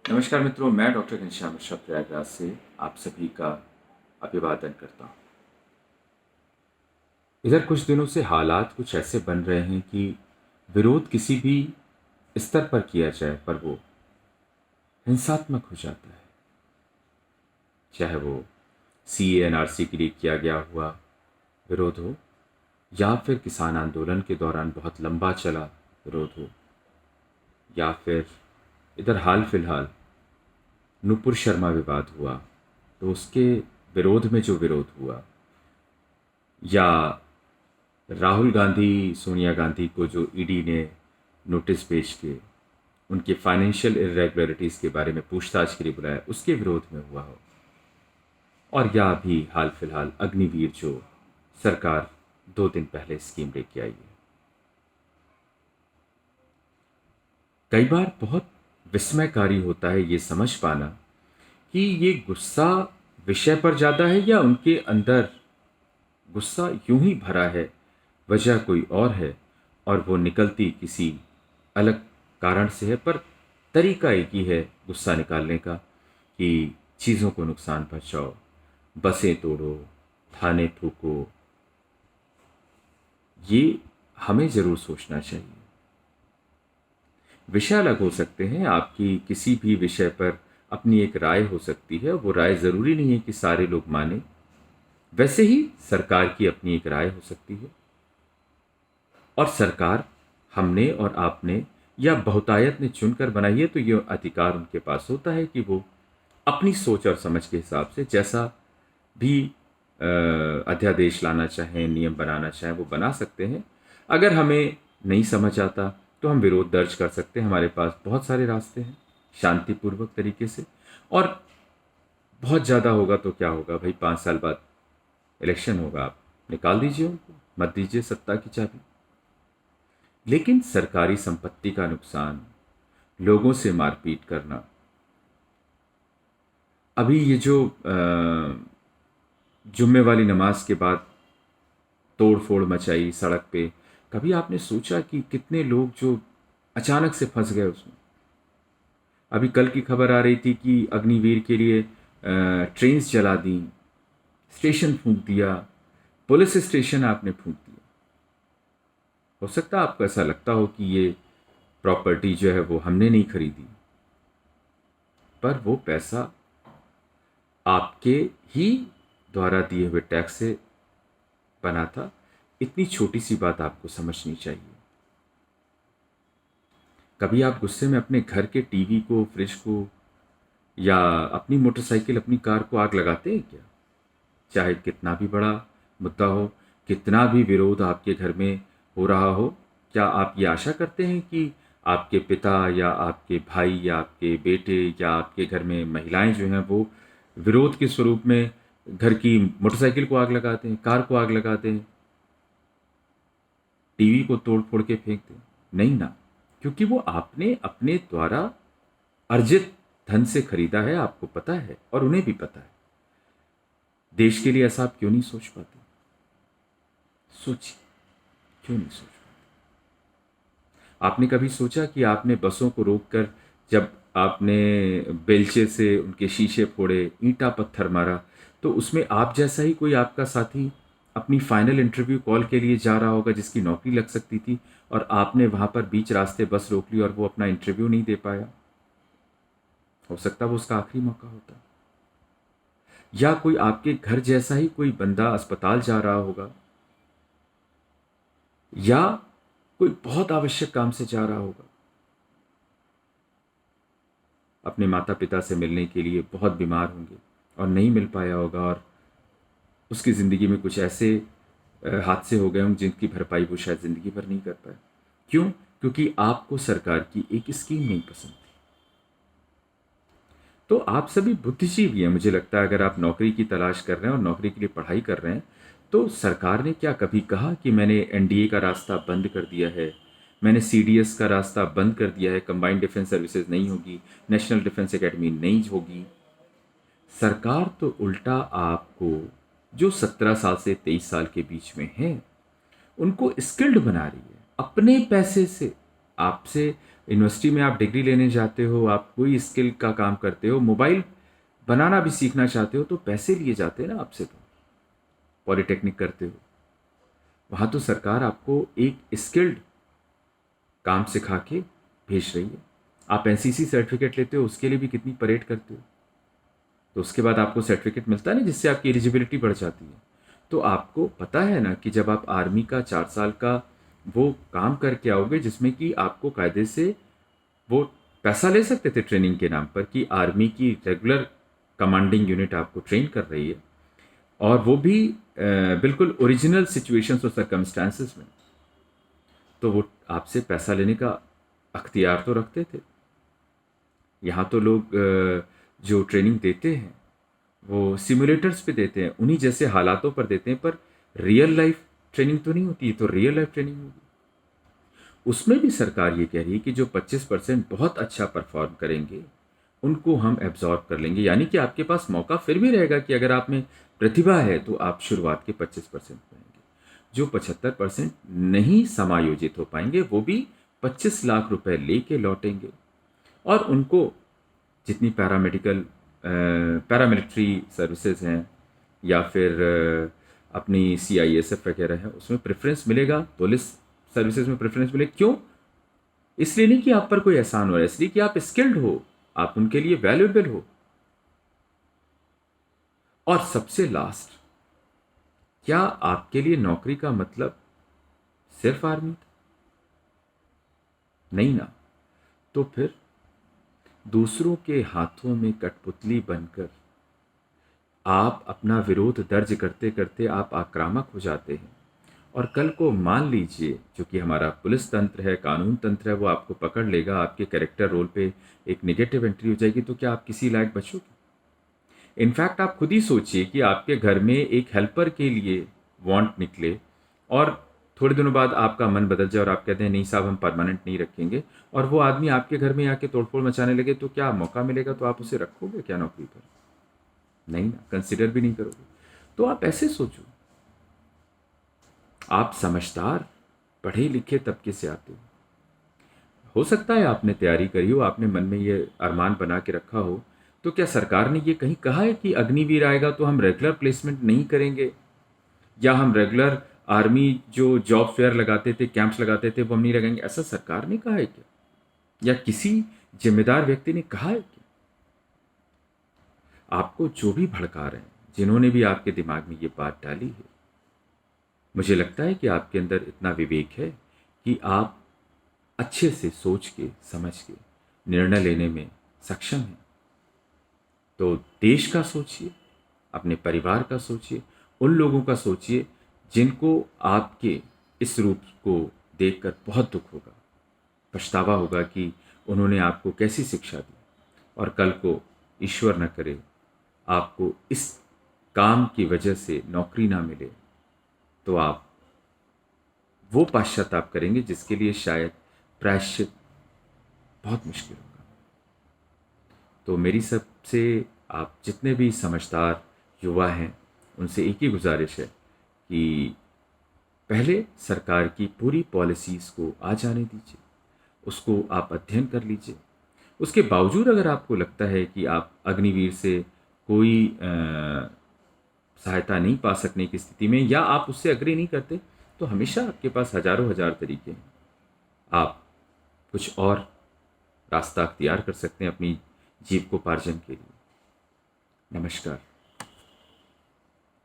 नमस्कार मित्रों, मैं डॉक्टर घनश्याम मिश्रा प्रयागराज से आप सभी का अभिवादन करता हूँ। इधर कुछ दिनों से हालात कुछ ऐसे बन रहे हैं कि विरोध किसी भी स्तर पर किया जाए पर वो हिंसात्मक हो जाता है। चाहे वो CA/NRC के लिए किया गया हुआ विरोध हो या फिर किसान आंदोलन के दौरान बहुत लंबा चला विरोध हो या फिर इधर हाल फिलहाल नुपुर शर्मा विवाद हुआ तो उसके विरोध में जो विरोध हुआ, या राहुल गांधी सोनिया गांधी को जो ईडी ने नोटिस भेज के उनके फाइनेंशियल इरेगुलरिटीज़ के बारे में पूछताछ के लिए बुलाया, उसके विरोध में हुआ हो, और या भी हाल फिलहाल अग्निवीर जो सरकार 2 दिन पहले स्कीम लेके आई है। कई बार बहुत विस्मयकारी होता है ये समझ पाना कि ये गुस्सा विषय पर ज़्यादा है या उनके अंदर गुस्सा यूं ही भरा है, वजह कोई और है और वो निकलती किसी अलग कारण से है, पर तरीका एक ही है गुस्सा निकालने का कि चीज़ों को नुकसान पहुंचाओ, बसें तोड़ो, थाने फूको। ये हमें ज़रूर सोचना चाहिए। विषय अलग हो सकते हैं, आपकी किसी भी विषय पर अपनी एक राय हो सकती है, वो राय ज़रूरी नहीं है कि सारे लोग माने। वैसे ही सरकार की अपनी एक राय हो सकती है, और सरकार हमने और आपने या बहुतायत ने चुनकर बनाई है, तो ये अधिकार उनके पास होता है कि वो अपनी सोच और समझ के हिसाब से जैसा भी अध्यादेश लाना चाहें, नियम बनाना चाहें, वो बना सकते हैं। अगर हमें नहीं समझ आता तो हम विरोध दर्ज कर सकते हैं। हमारे पास बहुत सारे रास्ते हैं शांतिपूर्वक तरीके से। और बहुत ज़्यादा होगा तो क्या होगा भाई, 5 साल बाद इलेक्शन होगा, आप निकाल दीजिए उनको, मत दीजिए सत्ता की चाबी। लेकिन सरकारी संपत्ति का नुकसान, लोगों से मारपीट करना, अभी ये जो जुम्मे वाली नमाज के बाद तोड़ फोड़ मचाई सड़क पे, कभी आपने सोचा कि कितने लोग जो अचानक से फंस गए उसमें। अभी कल की खबर आ रही थी कि अग्निवीर के लिए ट्रेन्स जला दी, स्टेशन फूंक दिया, पुलिस स्टेशन आपने फूंक दिया। हो सकता है आपको ऐसा लगता हो कि ये प्रॉपर्टी जो है वो हमने नहीं खरीदी, पर वो पैसा आपके ही द्वारा दिए हुए टैक्स से बना था। इतनी छोटी सी बात आपको समझनी चाहिए। कभी आप गुस्से में अपने घर के टीवी को, फ्रिज को, या अपनी मोटरसाइकिल, अपनी कार को आग लगाते हैं क्या? चाहे कितना भी बड़ा मुद्दा हो, कितना भी विरोध आपके घर में हो रहा हो, क्या आप ये आशा करते हैं कि आपके पिता या आपके भाई या आपके बेटे या आपके घर में महिलाएं जो हैं वो विरोध के स्वरूप में घर की मोटरसाइकिल को आग लगाते हैं, कार को आग लगाते हैं, टीवी को तोड़ फोड़ के फेंक दें? नहीं ना, क्योंकि वो आपने अपने द्वारा अर्जित धन से खरीदा है, आपको पता है और उन्हें भी पता है। देश के लिए ऐसा आप क्यों नहीं सोच पाते? सोचिए, क्यों नहीं सोच पाते? आपने कभी सोचा कि आपने बसों को रोककर जब आपने बेलचे से उनके शीशे फोड़े, ईंटा पत्थर मारा, तो उसमें आप जैसा ही कोई आपका साथी अपनी फाइनल इंटरव्यू कॉल के लिए जा रहा होगा जिसकी नौकरी लग सकती थी, और आपने वहां पर बीच रास्ते बस रोक ली और वो अपना इंटरव्यू नहीं दे पाया? हो सकता है वो उसका आखिरी मौका होता। या कोई आपके घर जैसा ही कोई बंदा अस्पताल जा रहा होगा, या कोई बहुत आवश्यक काम से जा रहा होगा, अपने माता पिता से मिलने के लिए बहुत बीमार होंगे और नहीं मिल पाया होगा, और उसकी ज़िंदगी में कुछ ऐसे हादसे हो गए होंगे जिनकी भरपाई वो शायद ज़िंदगी भर नहीं कर पाए। क्यों? क्योंकि आपको सरकार की एक स्कीम नहीं पसंद थी। तो आप सभी बुद्धिजीवी हैं, मुझे लगता है। अगर आप नौकरी की तलाश कर रहे हैं और नौकरी के लिए पढ़ाई कर रहे हैं, तो सरकार ने क्या कभी कहा कि मैंने NDA का रास्ता बंद कर दिया है, मैंने CDS का रास्ता बंद कर दिया है, कंबाइंड डिफेंस सर्विसेज नहीं होगी, नेशनल डिफेंस एकेडमी नहीं होगी? सरकार तो उल्टा आपको, जो 17 साल से 23 साल के बीच में हैं, उनको स्किल्ड बना रही है अपने पैसे से। आपसे यूनिवर्सिटी में आप डिग्री लेने जाते हो, आप कोई स्किल का काम करते हो, मोबाइल बनाना भी सीखना चाहते हो, तो पैसे लिए जाते हैं ना आपसे। तो पॉलिटेक्निक करते हो, वहाँ तो सरकार आपको एक स्किल्ड काम सिखा के भेज रही है। आप एनसीसी सर्टिफिकेट लेते हो, उसके लिए भी कितनी परेड करते हो, तो उसके बाद आपको सर्टिफिकेट मिलता है ना, जिससे आपकी एलिजिबिलिटी बढ़ जाती है। तो आपको पता है ना कि जब आप आर्मी का 4 साल का वो काम करके आओगे, जिसमें कि आपको कायदे से वो पैसा ले सकते थे ट्रेनिंग के नाम पर, कि आर्मी की रेगुलर कमांडिंग यूनिट आपको ट्रेन कर रही है, और वो भी बिल्कुल ओरिजिनल सिचुएशंस और सर्कमस्टांसेस में, तो वो आपसे पैसा लेने का अख्तियार तो रखते थे। यहाँ तो लोग जो ट्रेनिंग देते हैं वो सिमुलेटर्स पे देते हैं, उन्हीं जैसे हालातों पर देते हैं, पर रियल लाइफ ट्रेनिंग तो नहीं होती है। तो रियल लाइफ ट्रेनिंग होगी, उसमें भी सरकार ये कह रही है कि जो 25% बहुत अच्छा परफॉर्म करेंगे उनको हम एब्जॉर्ब कर लेंगे। यानी कि आपके पास मौका फिर भी रहेगा कि अगर आप में प्रतिभा है तो आप शुरुआत के 25% पाएंगे। जो 75% नहीं समायोजित हो पाएंगे वो भी 25 लाख रुपए लेके लौटेंगे, और उनको जितनी पैरामिलिट्री सर्विसेज हैं, या फिर अपनी सीआईएसएफ वगैरह है, उसमें प्रेफरेंस मिलेगा। पुलिस सर्विसेज में प्रेफरेंस मिले, क्यों? इसलिए नहीं कि आप पर कोई एहसान हो रहा है, इसलिए कि आप स्किल्ड हो, आप उनके लिए वैल्यूएबल हो। और सबसे लास्ट, क्या आपके लिए नौकरी का मतलब सिर्फ आर्मी था? नहीं ना। तो फिर दूसरों के हाथों में कठपुतली बनकर आप अपना विरोध दर्ज करते करते आप आक्रामक हो जाते हैं, और कल को मान लीजिए जो कि हमारा पुलिस तंत्र है, कानून तंत्र है, वो आपको पकड़ लेगा, आपके कैरेक्टर रोल पे एक नेगेटिव एंट्री हो जाएगी, तो क्या आप किसी लायक बचोगे? इनफैक्ट आप खुद ही सोचिए कि आपके घर में एक हेल्पर के लिए वांट निकले, और थोड़े दिनों बाद आपका मन बदल जाए और आप कहते हैं नहीं साहब हम परमानेंट नहीं रखेंगे, और वो आदमी आपके घर में आके तोड़फोड़ मचाने लगे, तो क्या मौका मिलेगा तो आप उसे रखोगे क्या नौकरी पर? नहीं ना, कंसिडर भी नहीं करोगे। तो आप ऐसे सोचो, आप समझदार पढ़े लिखे तबके से आते हो सकता है आपने तैयारी करी हो, आपने मन में ये अरमान बना के रखा हो, तो क्या सरकार ने ये कहीं कहा है कि अग्निवीर आएगा तो हम रेगुलर प्लेसमेंट नहीं करेंगे, या हम रेगुलर आर्मी जो जॉब फेयर लगाते थे, कैंप्स लगाते थे, वो हम नहीं लगाएंगे? ऐसा सरकार ने कहा है क्या, या किसी जिम्मेदार व्यक्ति ने कहा है क्या? आपको जो भी भड़का रहे हैं, जिन्होंने भी आपके दिमाग में ये बात डाली है, मुझे लगता है कि आपके अंदर इतना विवेक है कि आप अच्छे से सोच के समझ के निर्णय लेने में सक्षम हैं। तो देश का सोचिए, अपने परिवार का सोचिए, उन लोगों का सोचिए जिनको आपके इस रूप को देखकर बहुत दुख होगा, पछतावा होगा कि उन्होंने आपको कैसी शिक्षा दी, और कल को ईश्वर न करे आपको इस काम की वजह से नौकरी ना मिले, तो आप वो पश्चाताप करेंगे जिसके लिए शायद प्रायश्चित बहुत मुश्किल होगा। तो मेरी सबसे, आप जितने भी समझदार युवा हैं उनसे एक ही गुजारिश है कि पहले सरकार की पूरी पॉलिसीज़ को आ जाने दीजिए, उसको आप अध्ययन कर लीजिए। उसके बावजूद अगर आपको लगता है कि आप अग्निवीर से कोई सहायता नहीं पा सकने की स्थिति में, या आप उससे अग्री नहीं करते, तो हमेशा आपके पास हजारों हजार तरीके हैं। आप कुछ और रास्ता अख्तियार कर सकते हैं अपनी जीविकोपार्जन के लिए। नमस्कार।